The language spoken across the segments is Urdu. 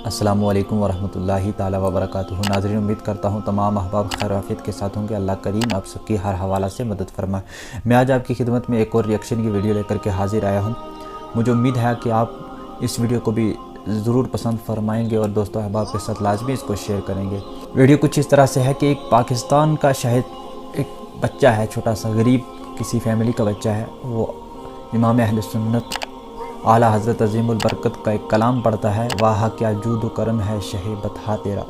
السلام علیکم ورحمۃ اللہ تعالیٰ وبرکاتہ۔ ناظرین، امید کرتا ہوں تمام احباب خیر و عافیت کے ساتھ ہوں کہ اللہ کریم آپ سب کی ہر حوالہ سے مدد فرمائے۔ میں آج آپ کی خدمت میں ایک اور ریئیکشن کی ویڈیو لے کر کے حاضر آیا ہوں۔ مجھے امید ہے کہ آپ اس ویڈیو کو بھی ضرور پسند فرمائیں گے اور دوستو احباب کے ساتھ لازمی اس کو شیئر کریں گے۔ ویڈیو کچھ اس طرح سے ہے کہ ایک پاکستان کا شاہد ایک بچہ ہے، چھوٹا سا غریب کسی فیملی کا بچہ ہے، وہ امام اہل سنت اعلیٰ حضرت عظیم البرکت کا ایک کلام پڑھتا ہے، واہ کیا جود و کرم ہے شہ بطحا تیرا۔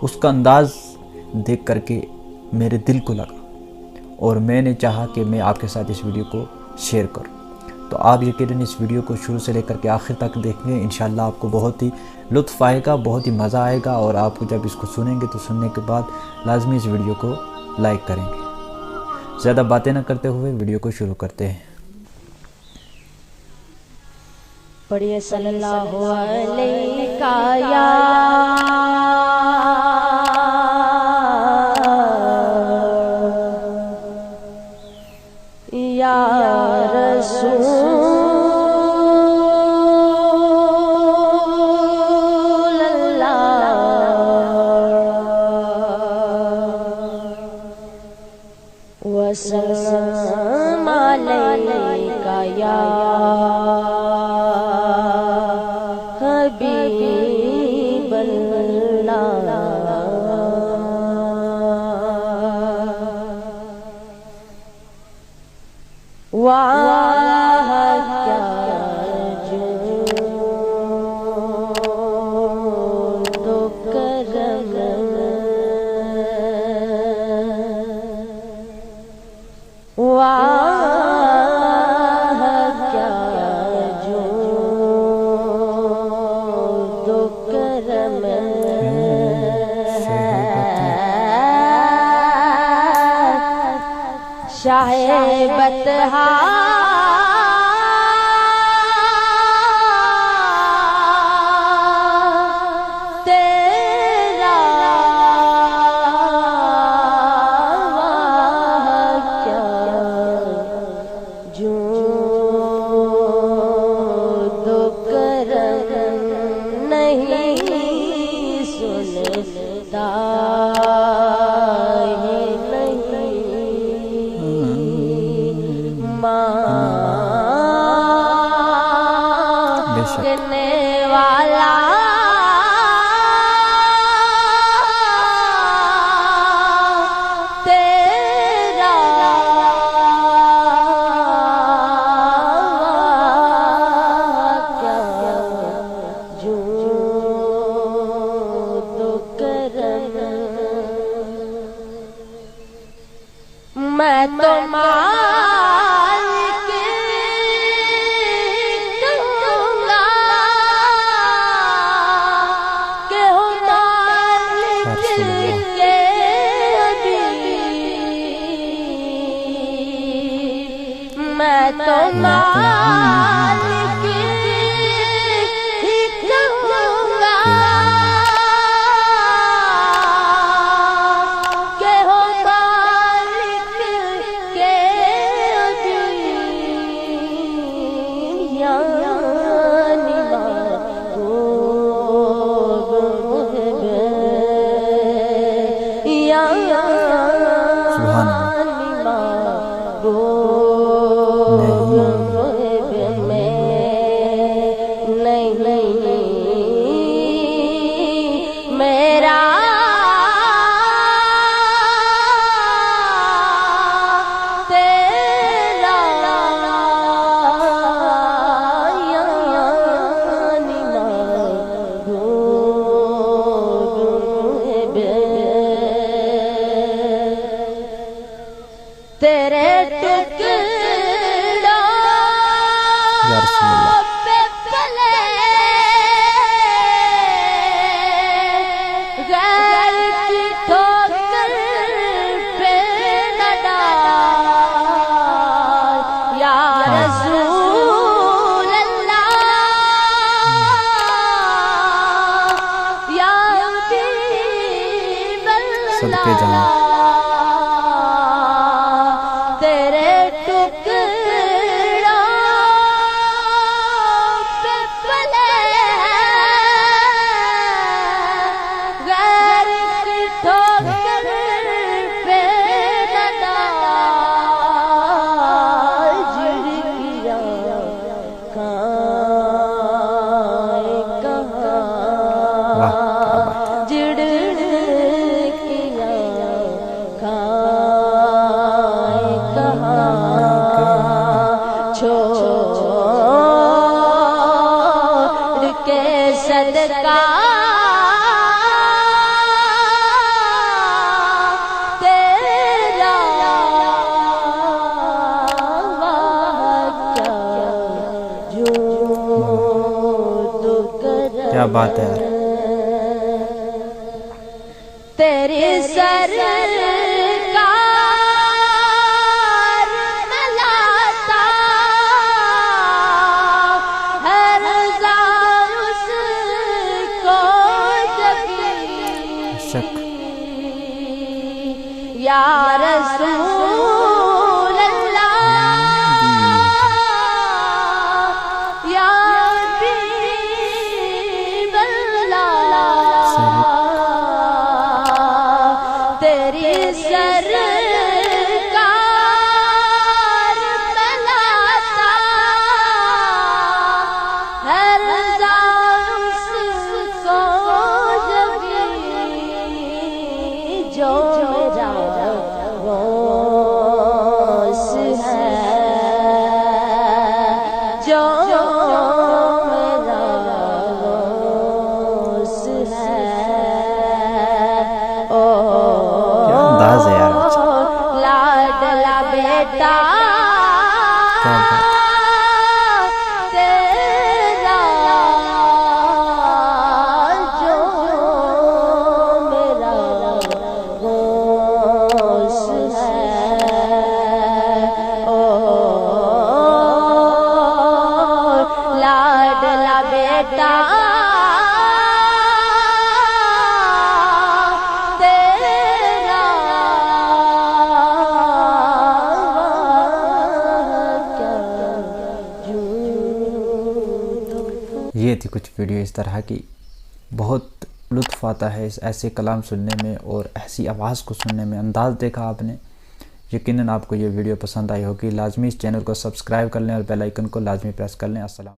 اس کا انداز دیکھ کر کے میرے دل کو لگا اور میں نے چاہا کہ میں آپ کے ساتھ اس ویڈیو کو شیئر کروں۔ تو آپ یقیناً اس ویڈیو کو شروع سے لے کر کے آخر تک دیکھیں گے، انشاءاللہ آپ کو بہت ہی لطف آئے گا، بہت ہی مزہ آئے گا، اور آپ جب اس کو سنیں گے تو سننے کے بعد لازمی اس ویڈیو کو لائک کریں گے۔ زیادہ باتیں نہ کرتے ہوئے ویڈیو کو شروع کرتے ہیں۔ پڑھیے صلی اللہ علیہ یا رسول اللہ وسلم علیکہ یا حبیب اللہ۔ واہ کیا جود و کرم، واہ کیا جود و کرم، شاہ بطحا تیرا، واہ کیا جود و کرم، نہیں سنتا مانگنے والا تیرا، کیا جود و کرم، میں تو میں تو مالک ہی کہوں گا کہ ہو مالک کے ابھی، یعنی محبوب محب، سبحان اللہ۔ میرا تیرا یعنی محبوب، تیرے ٹکڑوں یا رسول اللہ پہ پلے غیر کی ٹھوکر پہ نہ ڈال، یا رسول اللہ یا حبیب اللہ، صدقے جہاں تیرے ٹکڑوں پہ پلے تیرا جو تو کرم کیا بات ہے یار. تیری سرکار میں لاتا ہے رضا اس کو جبھی شک یا رسول اللہ یا حبیب اللہ تیری سرکار میں لاتا ہے رضا اس کو جبھی جو میرا غوث ہے جو میرا غوث ہے کیا انداز ہے یار. اچھا لاڈلا بیٹا کیا بات. تیرا جو میرا غوث ہے لاڈلا بیٹا یہ تھی کچھ ویڈیو اس طرح کی. بہت لطف آتا ہے اس ایسے کلام سننے میں اور ایسی آواز کو سننے میں. انداز دیکھا آپ نے. یقیناً آپ کو یہ ویڈیو پسند آئی ہوگی. لازمی اس چینل کو سبسکرائب کر لیں اور بیل آئیکن کو لازمی پریس کر لیں. السلام.